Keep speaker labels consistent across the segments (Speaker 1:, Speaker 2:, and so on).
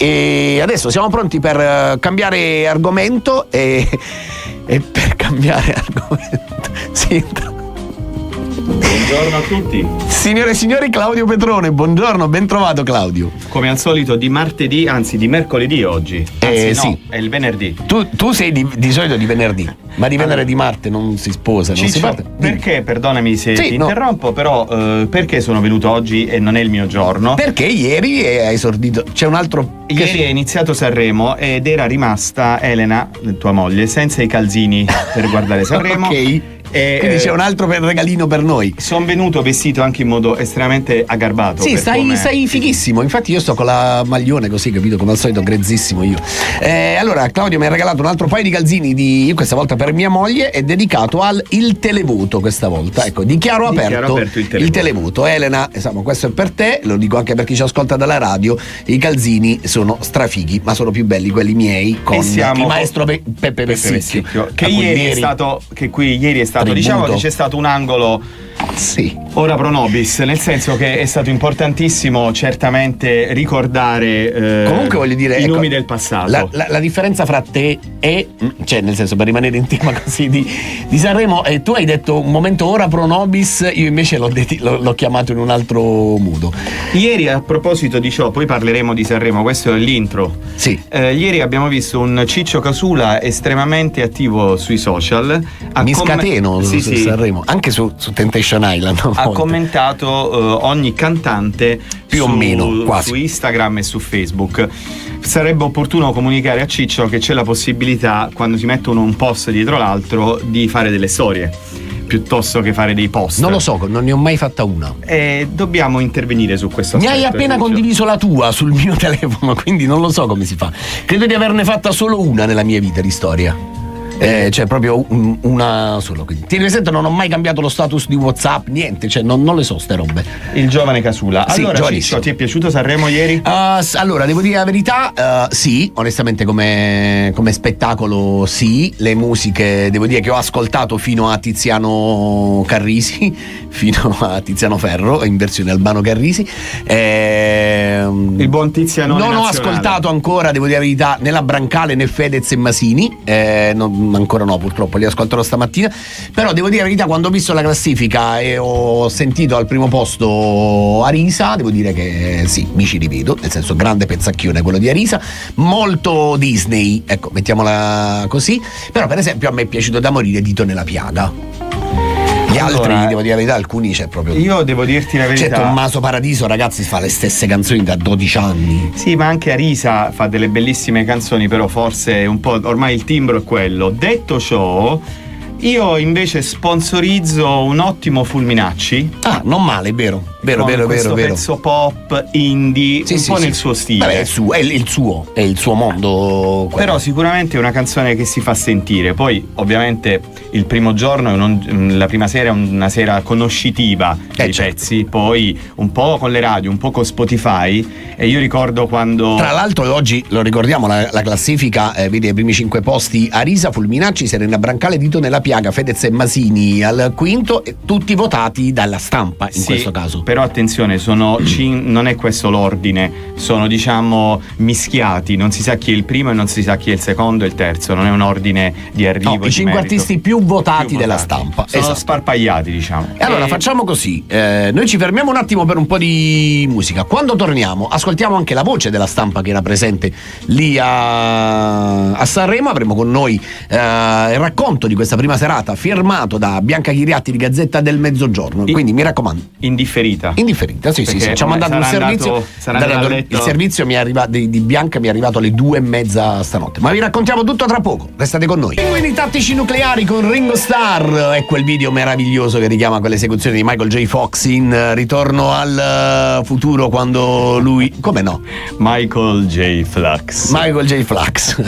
Speaker 1: e adesso siamo pronti per cambiare argomento e per cambiare argomento sì.
Speaker 2: Buongiorno a tutti.
Speaker 1: Signore e signori, Claudio Petrone, buongiorno, ben trovato Claudio.
Speaker 2: Come al solito di martedì, anzi di mercoledì oggi. Anzi, no,
Speaker 1: sì.
Speaker 2: è il venerdì.
Speaker 1: Tu sei di solito di venerdì, ma di Venere di Marte non si sposa, non si parte.
Speaker 2: Perché, perdonami se ti interrompo, però perché sono venuto oggi e non è il mio giorno?
Speaker 1: Perché ieri hai esordito, c'è un altro...
Speaker 2: Ieri è iniziato Sanremo ed era rimasta Elena, tua moglie, senza i calzini per guardare Sanremo.
Speaker 1: Ok. Quindi c'è un altro regalino per noi.
Speaker 2: Sono venuto vestito anche in modo estremamente aggarbato.
Speaker 1: Sì, stai fighissimo. Infatti io sto con la maglione così, capito? Come al solito grezzissimo io. Allora Claudio mi ha regalato un altro paio di calzini questa volta per mia moglie, è dedicato al il televoto questa volta. Ecco, dichiaro aperto il televoto. Elena, insomma, questo è per te, lo dico anche per chi ci ascolta dalla radio, i calzini sono strafighi, ma sono più belli quelli miei con il maestro Peppe Vessicchio.
Speaker 2: Che ieri è stato tributo. Diciamo che c'è stato un angolo ora pro nobis, nel senso che è stato importantissimo certamente ricordare
Speaker 1: comunque voglio dire,
Speaker 2: i nomi del passato.
Speaker 1: La differenza fra te e, cioè nel senso, per rimanere in tema così di Sanremo, tu hai detto un momento ora pro nobis, io invece l'ho chiamato in un altro modo.
Speaker 2: Ieri, a proposito di ciò, poi parleremo di Sanremo, questo è l'intro.
Speaker 1: Sì.
Speaker 2: Ieri abbiamo visto un Ciccio Casula estremamente attivo sui social.
Speaker 1: Mi scateno su Sanremo, anche su Temptation Island.
Speaker 2: Ha commentato ogni cantante
Speaker 1: più o meno quasi
Speaker 2: su Instagram e su Facebook. Sarebbe opportuno comunicare a Ciccio che c'è la possibilità, quando si mettono un post dietro l'altro, di fare delle storie piuttosto che fare dei post.
Speaker 1: Non lo so, non ne ho mai fatta una.
Speaker 2: Dobbiamo intervenire su questo aspetto.
Speaker 1: Mi hai appena condiviso la tua sul mio telefono, quindi non lo so come si fa. Credo di averne fatta solo una nella mia vita di storia. Cioè proprio una solo. Quindi ti presento, non ho mai cambiato lo status di WhatsApp, niente, cioè non le so ste robe.
Speaker 2: Il giovane Casula. Allora Ciccio, ti è piaciuto Sanremo ieri?
Speaker 1: Allora devo dire la verità, sì, onestamente come spettacolo sì. Le musiche devo dire che ho ascoltato fino a Tiziano Carrisi, fino a Tiziano Ferro in versione Albano Carrisi.
Speaker 2: Il buon Tiziano.
Speaker 1: Non ho ascoltato ancora, devo dire la verità, né la Brancale né Fedez e Masini, ancora no, purtroppo li ascolterò stamattina. Però devo dire la verità, quando ho visto la classifica e ho sentito al primo posto Arisa, devo dire che sì, mi ci rivedo, nel senso, grande pezzacchione quello di Arisa, molto Disney, ecco, mettiamola così. Però per esempio a me è piaciuto da morire Dito nella piaga. Gli altri, devo dire la verità, alcuni c'è proprio.
Speaker 2: Io devo dirti la verità.
Speaker 1: C'è Tommaso Paradiso, ragazzi, fa le stesse canzoni da 12 anni.
Speaker 2: Sì, ma anche Arisa fa delle bellissime canzoni, però forse un po' ormai il timbro è quello. Detto ciò, io invece sponsorizzo un ottimo Fulminacci.
Speaker 1: Non male, vero.
Speaker 2: Questo pezzo pop indie, un po' nel suo stile.
Speaker 1: Vabbè, è il suo mondo.
Speaker 2: Però sicuramente è una canzone che si fa sentire. Poi ovviamente il primo giorno la prima sera è una sera conoscitiva dei pezzi, poi un po' con le radio, un po' con Spotify. E io ricordo quando,
Speaker 1: tra l'altro, oggi lo ricordiamo, la classifica vede ai primi 5 posti Arisa, Fulminacci, Serena Brancale, Dito nella piaga, Fedez e Masini al quinto, e tutti votati dalla Stampa in questo caso.
Speaker 2: Però attenzione, non è questo l'ordine, sono diciamo mischiati, non si sa chi è il primo e non si sa chi è il secondo e il terzo, non è un ordine di arrivo.
Speaker 1: No, i 5 artisti più votati della Stampa
Speaker 2: sono sparpagliati, diciamo.
Speaker 1: E allora facciamo così, noi ci fermiamo un attimo per un po' di musica. Quando torniamo ascoltiamo anche la voce della Stampa che era presente lì a Sanremo. Avremo con noi il racconto di questa prima serata firmato da Bianca Chiriatti di Gazzetta del Mezzogiorno, quindi mi raccomando, indifferita, sì, ci ha mandato un servizio. Il servizio di Bianca mi è arrivato alle 2:30 stanotte. Ma vi raccontiamo tutto tra poco, restate con noi. Pinguini tattici nucleari con Ringo Starr e quel video meraviglioso che richiama quell'esecuzione di Michael J. Fox in Ritorno al futuro, quando lui, come no?
Speaker 2: Michael J. Flux,
Speaker 1: hai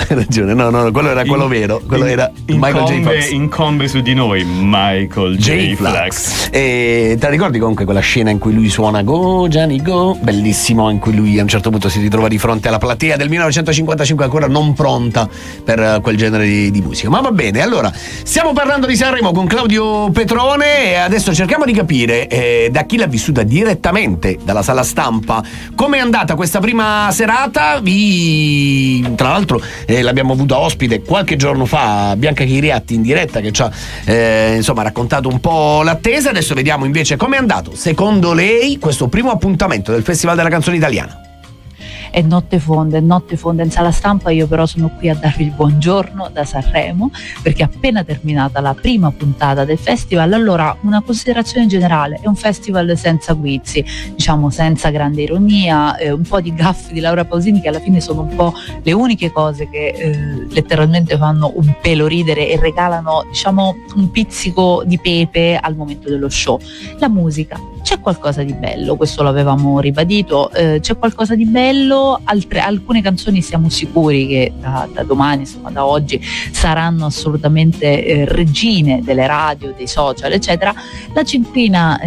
Speaker 1: ragione, no, quello era quello vero, quello era Michael J. Fox.
Speaker 2: incombe su di noi Michael J. Flax.
Speaker 1: E te la ricordi comunque quella scena in cui lui suona Go Johnny Go? Bellissimo, in cui lui a un certo punto si ritrova di fronte alla platea del 1955 ancora non pronta per quel genere di musica. Ma va bene, allora stiamo parlando di Sanremo con Claudio Petrone e adesso cerchiamo di capire da chi l'ha vissuta direttamente dalla sala stampa come è andata questa prima serata. Tra l'altro l'abbiamo avuta ospite qualche giorno fa, Bianca Chiriatti in diretta, che ci ha raccontato un po' l'attesa. Adesso vediamo invece come è andato secondo lei questo primo appuntamento del Festival della Canzone Italiana.
Speaker 3: È notte fonda in sala stampa. Io però sono qui a darvi il buongiorno da Sanremo, perché appena terminata la prima puntata del festival. Allora, una considerazione generale: è un festival senza guizzi, diciamo senza grande ironia, un po' di gaffe di Laura Pausini che alla fine sono un po' le uniche cose che letteralmente fanno un pelo ridere e regalano, diciamo, un pizzico di pepe al momento dello show. La musica, c'è qualcosa di bello, questo l'avevamo ribadito, c'è qualcosa di bello. Alcune canzoni siamo sicuri che da domani, insomma da oggi, saranno assolutamente regine delle radio, dei social, eccetera. La cinquina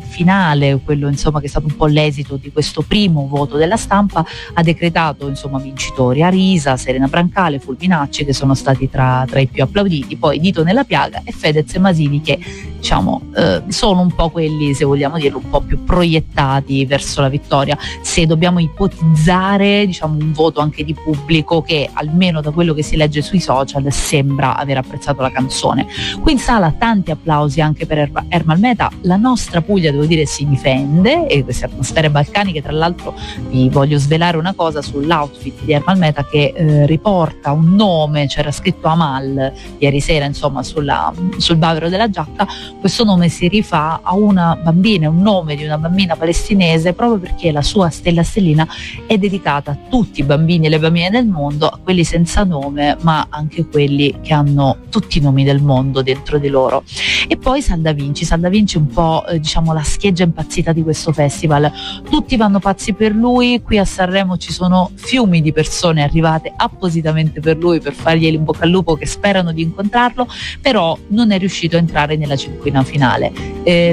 Speaker 3: finale, quello insomma che è stato un po' l'esito di questo primo voto della stampa, ha decretato insomma vincitori Arisa, Serena Brancale, Fulminacci, che sono stati tra i più applauditi, poi Dito nella piaga e Fedez e Masini, che diciamo sono un po' quelli, se vogliamo dirlo, un po' più proiettati verso la vittoria. Se dobbiamo ipotizzare, diciamo, un voto anche di pubblico che, almeno da quello che si legge sui social, sembra aver apprezzato la canzone. Qui in sala tanti applausi anche per Ermal Meta. La nostra Puglia, devo dire, si difende, e queste atmosfere balcaniche. Tra l'altro vi voglio svelare una cosa sull'outfit di Ermal Meta, che riporta un nome, c'era scritto Amal ieri sera insomma sul bavero della giacca. Questo nome si rifà a una bambina, un nome di una bambina palestinese, proprio perché la sua stella stellina è dedicata a tutti i bambini e le bambine del mondo, a quelli senza nome, ma anche quelli che hanno tutti i nomi del mondo dentro di loro. E poi Salda Vinci un po' diciamo la scheggia impazzita di questo festival. Tutti vanno pazzi per lui. Qui a Sanremo ci sono fiumi di persone arrivate appositamente per lui, per fargli in bocca al lupo, che sperano di incontrarlo, però non è riuscito a entrare nella cinquina finale.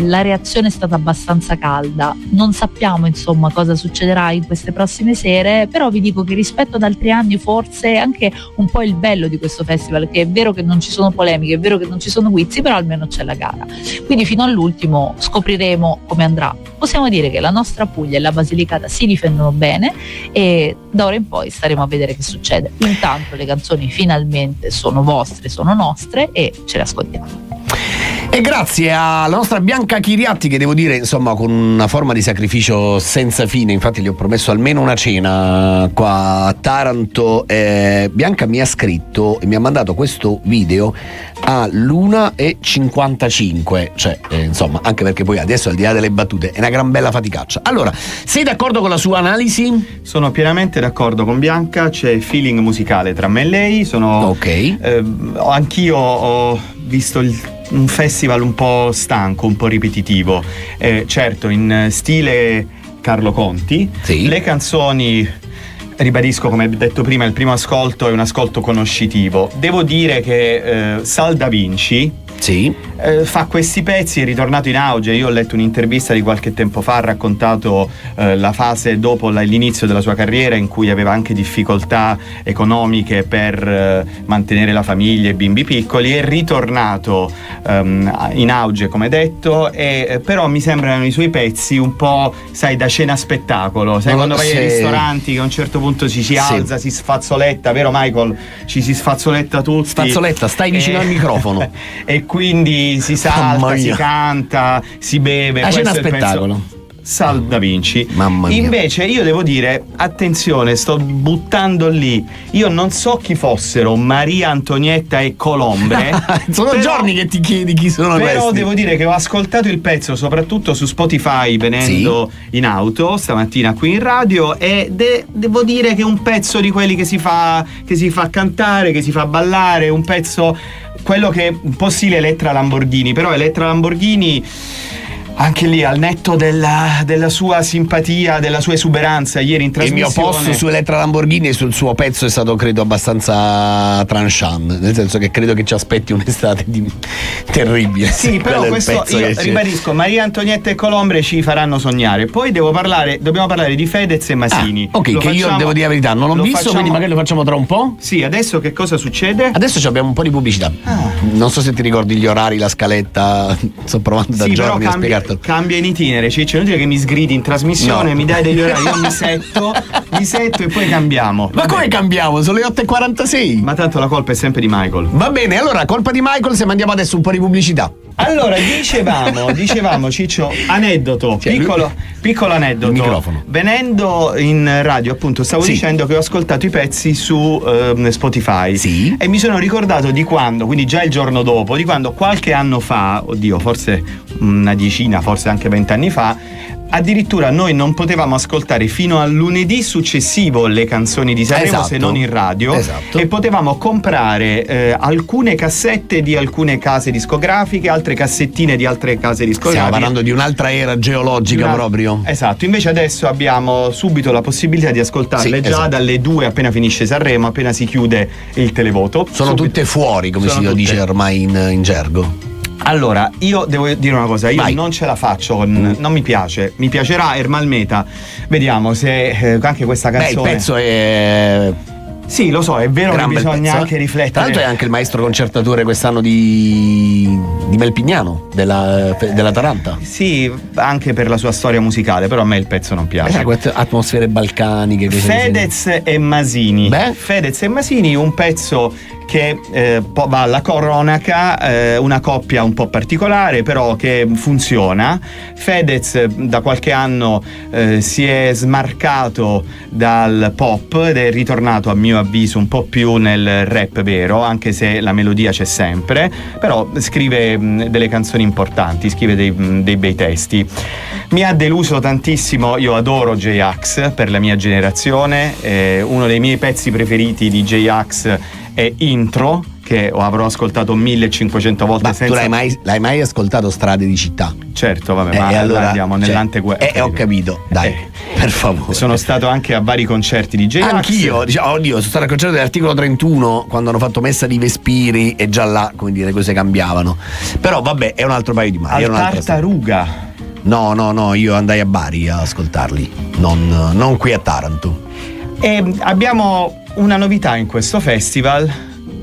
Speaker 3: La reazione è stata abbastanza calda. Non sappiamo insomma cosa succederà in queste prossime sere, però vi dico che rispetto ad altri anni forse anche un po' il bello di questo festival, che è vero che non ci sono polemiche, è vero che non ci sono guizzi, però almeno c'è la gara. Quindi fino all'ultimo scopriremo come andrà. Possiamo dire che la nostra Puglia e la Basilicata si difendono bene e da ora in poi staremo a vedere che succede. Intanto le canzoni finalmente sono vostre, sono nostre e ce le ascoltiamo.
Speaker 1: E grazie alla nostra Bianca Chiriatti, che devo dire insomma con una forma di sacrificio senza fine. Infatti gli ho promesso almeno una cena qua a Taranto. Bianca mi ha scritto e mi ha mandato questo video all'1:55, cioè insomma, anche perché poi adesso, al di là delle battute, è una gran bella faticaccia. Allora, sei d'accordo con la sua analisi?
Speaker 2: Sono pienamente d'accordo con Bianca, c'è feeling musicale tra me e lei. Anch'io ho visto un festival un po' stanco, un po' ripetitivo, certo in stile Carlo Conti.
Speaker 1: Sì.
Speaker 2: Le canzoni, ribadisco, come detto prima, il primo ascolto è un ascolto conoscitivo. Devo dire che Salda Vinci
Speaker 1: sì.
Speaker 2: Fa questi pezzi, è ritornato in auge. Io ho letto un'intervista di qualche tempo fa, ha raccontato la fase dopo l'inizio della sua carriera, in cui aveva anche difficoltà economiche per mantenere la famiglia e i bimbi piccoli. È ritornato in auge, come detto, e però mi sembrano i suoi pezzi un po', sai, da scena spettacolo, sai, quando vai ai ristoranti che a un certo punto si alza, si sfazzoletta, vero Michael? Ci si sfazzoletta tutti.
Speaker 1: Sfazzoletta, stai vicino al microfono.
Speaker 2: E quindi si salta, si canta, si beve.
Speaker 1: C'è uno
Speaker 2: Questo è il
Speaker 1: spettacolo.
Speaker 2: Salda Vinci.
Speaker 1: Mamma mia.
Speaker 2: Invece io devo dire, attenzione, sto buttando lì, io non so chi fossero Maria Antonietta e Colombre.
Speaker 1: Sono giorni che ti chiedi chi sono questi.
Speaker 2: Però devo dire che ho ascoltato il pezzo soprattutto su Spotify venendo in auto stamattina qui in radio, e devo dire che è un pezzo di quelli che si fa cantare, che si fa ballare, un pezzo, quello che è un po' stile Elettra Lamborghini, però Elettra Lamborghini Anche lì, al netto della sua simpatia, della sua esuberanza, ieri in trasmissione.
Speaker 1: Il mio posto su Elettra Lamborghini e sul suo pezzo è stato, credo, abbastanza tranchant, nel senso che credo che ci aspetti un'estate terribile.
Speaker 2: Sì, però questo io ribadisco, Maria Antonietta e Colombre ci faranno sognare. Poi dobbiamo parlare di Fedez e Masini.
Speaker 1: Ok, che io devo dire la verità, non l'ho visto, quindi magari lo facciamo tra un po'.
Speaker 2: Sì, adesso che cosa succede?
Speaker 1: Adesso abbiamo un po' di pubblicità. Non so se ti ricordi gli orari, la scaletta, sto provando da giorni a spiegartelo.
Speaker 2: Cambia in itinere, Ciccio, non dire che mi sgridi in trasmissione, mi dai degli orari, io mi setto e poi cambiamo.
Speaker 1: Ma come cambiamo? Sono le 8:46.
Speaker 2: Ma tanto la colpa è sempre di Michael.
Speaker 1: Va bene, allora colpa di Michael se mandiamo adesso un po' di pubblicità.
Speaker 2: Allora, dicevamo Ciccio, aneddoto, piccolo aneddoto.
Speaker 1: Il microfono.
Speaker 2: Venendo in radio, appunto, stavo dicendo che ho ascoltato i pezzi su Spotify.
Speaker 1: Sì.
Speaker 2: E mi sono ricordato di quando, quindi già il giorno dopo, di quando qualche anno fa, forse una decina, forse anche 20 anni fa, addirittura noi non potevamo ascoltare fino al lunedì successivo le canzoni di Sanremo, se non in radio, e potevamo comprare alcune cassette di alcune case discografiche, altre cassettine di altre case discografiche.
Speaker 1: Stiamo parlando di un'altra era geologica proprio.
Speaker 2: Esatto, invece adesso abbiamo subito la possibilità di ascoltarle dalle 2 appena finisce Sanremo, appena si chiude il televoto.
Speaker 1: Sono tutte fuori, come si dice ormai in gergo.
Speaker 2: Allora, io devo dire una cosa, io non ce la faccio, non mi piace, mi piacerà Ermal Meta, vediamo se anche questa canzone.
Speaker 1: Il pezzo è...
Speaker 2: Sì, lo so, è vero che bisogna anche riflettere.
Speaker 1: Tra l'altro è anche il maestro concertatore quest'anno di Melpignano, della Taranta.
Speaker 2: Sì, anche per la sua storia musicale, però a me il pezzo non piace.
Speaker 1: Atmosfere balcaniche.
Speaker 2: Fedez e Masini. Fedez e Masini, un pezzo che va alla cronaca, una coppia un po' particolare però che funziona. Fedez da qualche anno si è smarcato dal pop ed è ritornato, a mio avviso, un po' più nel rap vero, anche se la melodia c'è sempre, però scrive delle canzoni importanti, scrive dei bei testi. Mi ha deluso tantissimo, io adoro J-Ax per la mia generazione, uno dei miei pezzi preferiti di J-Ax è Intro, che avrò ascoltato 1500 volte.
Speaker 1: Ma tu l'hai mai ascoltato Strade di città?
Speaker 2: Certo, vabbè, ma allora andiamo nell'anteguerra.
Speaker 1: Ho capito, dai, per favore.
Speaker 2: Sono stato anche a vari concerti di J-Ax.
Speaker 1: Anch'io, sono stato al concerto dell'articolo 31 quando hanno fatto Messa di Vespiri e già là, come dire, le cose cambiavano. Però vabbè, è un altro paio di mani.
Speaker 2: Al Tartaruga.
Speaker 1: No, io andai a Bari a ascoltarli, non qui a Taranto.
Speaker 2: E abbiamo una novità in questo festival.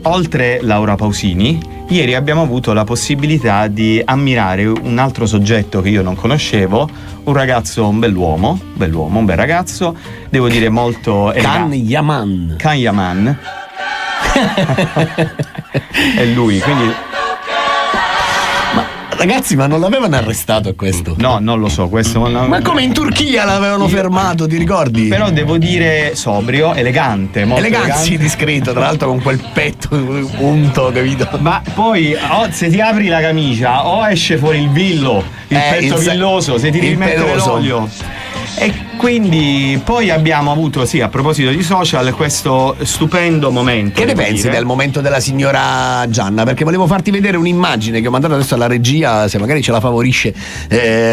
Speaker 2: Oltre Laura Pausini, ieri abbiamo avuto la possibilità di ammirare un altro soggetto che io non conoscevo, un ragazzo, un bell'uomo, un bel ragazzo, devo dire molto
Speaker 1: elegante.
Speaker 2: Can Yaman. È lui, quindi...
Speaker 1: Ragazzi, ma non l'avevano arrestato a questo?
Speaker 2: No, non lo so, questo
Speaker 1: Ma come in Turchia l'avevano fermato, ti ricordi?
Speaker 2: Però devo dire sobrio, elegante, molto elegante.
Speaker 1: Sì, discreto, tra l'altro con quel petto unto, capito?
Speaker 2: Ma poi se ti apri la camicia o esce fuori il villo, il petto villoso, se ti devi mettere l'olio. E quindi poi abbiamo avuto, a proposito di social, questo stupendo momento.
Speaker 1: Che ne pensi del momento della signora Gianna? Perché volevo farti vedere un'immagine che ho mandato adesso alla regia, se magari ce la favorisce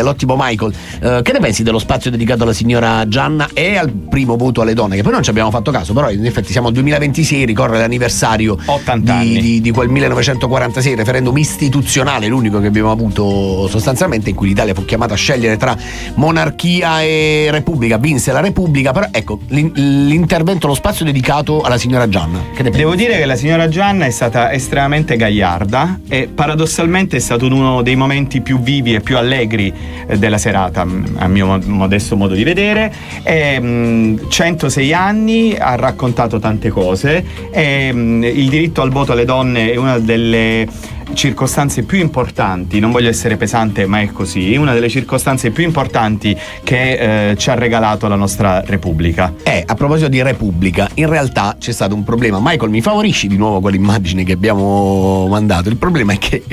Speaker 1: l'ottimo Michael. Che ne pensi dello spazio dedicato alla signora Gianna e al primo voto alle donne? Che poi non ci abbiamo fatto caso, però in effetti siamo al 2026, ricorre l'anniversario
Speaker 2: 80 anni
Speaker 1: di quel 1946 referendum istituzionale, l'unico che abbiamo avuto sostanzialmente, in cui l'Italia fu chiamata a scegliere tra monarchia e Repubblica. Vinse la Repubblica, però ecco l'intervento, lo spazio dedicato alla signora Gianna.
Speaker 2: Devo dire che la signora Gianna è stata estremamente gagliarda e paradossalmente è stato uno dei momenti più vivi e più allegri della serata, a mio modesto modo di vedere. 106 anni, ha raccontato tante cose e il diritto al voto alle donne è una delle circostanze più importanti, non voglio essere pesante ma è così, una delle circostanze più importanti che ci ha regalato la nostra Repubblica.
Speaker 1: A proposito di Repubblica, in realtà c'è stato un problema. Michael, mi favorisci di nuovo quell'immagine che abbiamo mandato? Il problema è che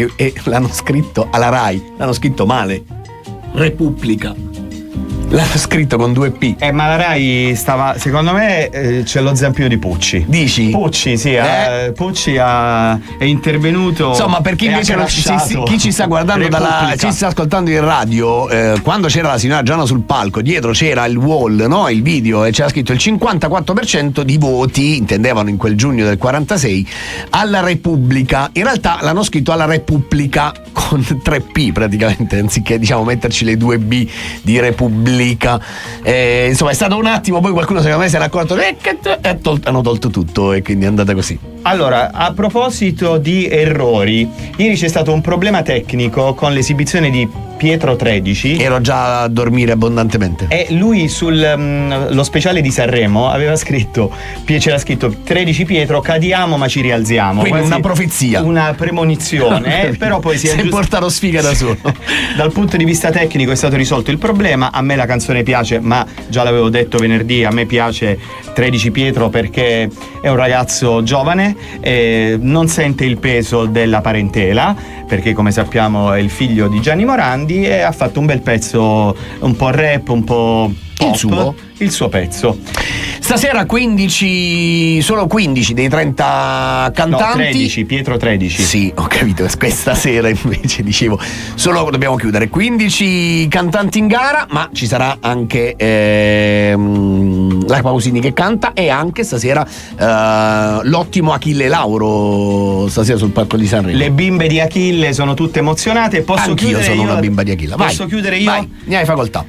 Speaker 1: l'hanno scritto alla Rai, l'hanno scritto male. Repubblica. L'hanno scritto con 2 P.
Speaker 2: Ma la Rai stava, secondo me, c'è lo zampino di Pucci.
Speaker 1: Dici?
Speaker 2: Pucci, sì, Pucci è intervenuto.
Speaker 1: Insomma, per chi invece chi ci sta guardando ci sta ascoltando in radio, quando c'era la signora Gianna sul palco, dietro c'era il wall, no? Il video, e c'era scritto il 54% di voti, intendevano in quel giugno del 46, alla Repubblica. In realtà l'hanno scritto alla Repubblica con 3 P praticamente, anziché metterci le 2 B di Repubblica. Insomma, è stato un attimo, poi qualcuno secondo me si era accorto e hanno tolto tutto, e quindi è andata così.
Speaker 2: Allora, a proposito di errori, ieri c'è stato un problema tecnico con l'esibizione di Pietro 13.
Speaker 1: Ero già a dormire abbondantemente.
Speaker 2: E lui lo speciale di Sanremo aveva scritto, c'era scritto 13 Pietro, cadiamo ma ci rialziamo.
Speaker 1: Quindi una profezia,
Speaker 2: una premonizione, però poi si è
Speaker 1: portato sfiga da solo.
Speaker 2: Dal punto di vista tecnico è stato risolto il problema. A me la canzone piace, ma già l'avevo detto venerdì, a me piace 13 Pietro perché è un ragazzo giovane, non sente il peso della parentela, perché come sappiamo è il figlio di Gianni Morandi, e ha fatto un bel pezzo, un po' rap, un po' pop, il suo pezzo.
Speaker 1: Stasera 15, solo 15 dei 30 cantanti.
Speaker 2: No, 13, Pietro 13.
Speaker 1: Sì, ho capito, questa sera invece dicevo, solo dobbiamo chiudere 15 cantanti in gara, ma ci sarà anche la Pausini che canta, e anche stasera l'ottimo Achille Lauro stasera sul palco di Sanremo.
Speaker 2: Le bimbe di Achille sono tutte emozionate.
Speaker 1: Anch'io sono una bimba di Achille.
Speaker 2: Posso chiudere io?
Speaker 1: Vai, ne hai facoltà.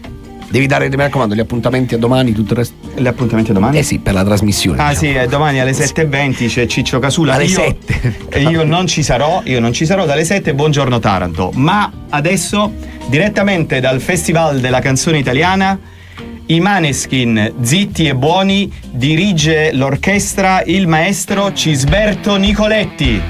Speaker 1: Devi dare, mi raccomando, gli appuntamenti a domani, tutto il resto.
Speaker 2: Gli appuntamenti a domani?
Speaker 1: Sì, per la trasmissione.
Speaker 2: Sì, domani alle 7:20 c'è Ciccio Casula.
Speaker 1: Alle 7.
Speaker 2: Io non ci sarò dalle 7. Buongiorno Taranto. Ma adesso, direttamente dal Festival della Canzone Italiana, i Maneskin, Zitti e Buoni, dirige l'orchestra il maestro Cisberto Nicoletti.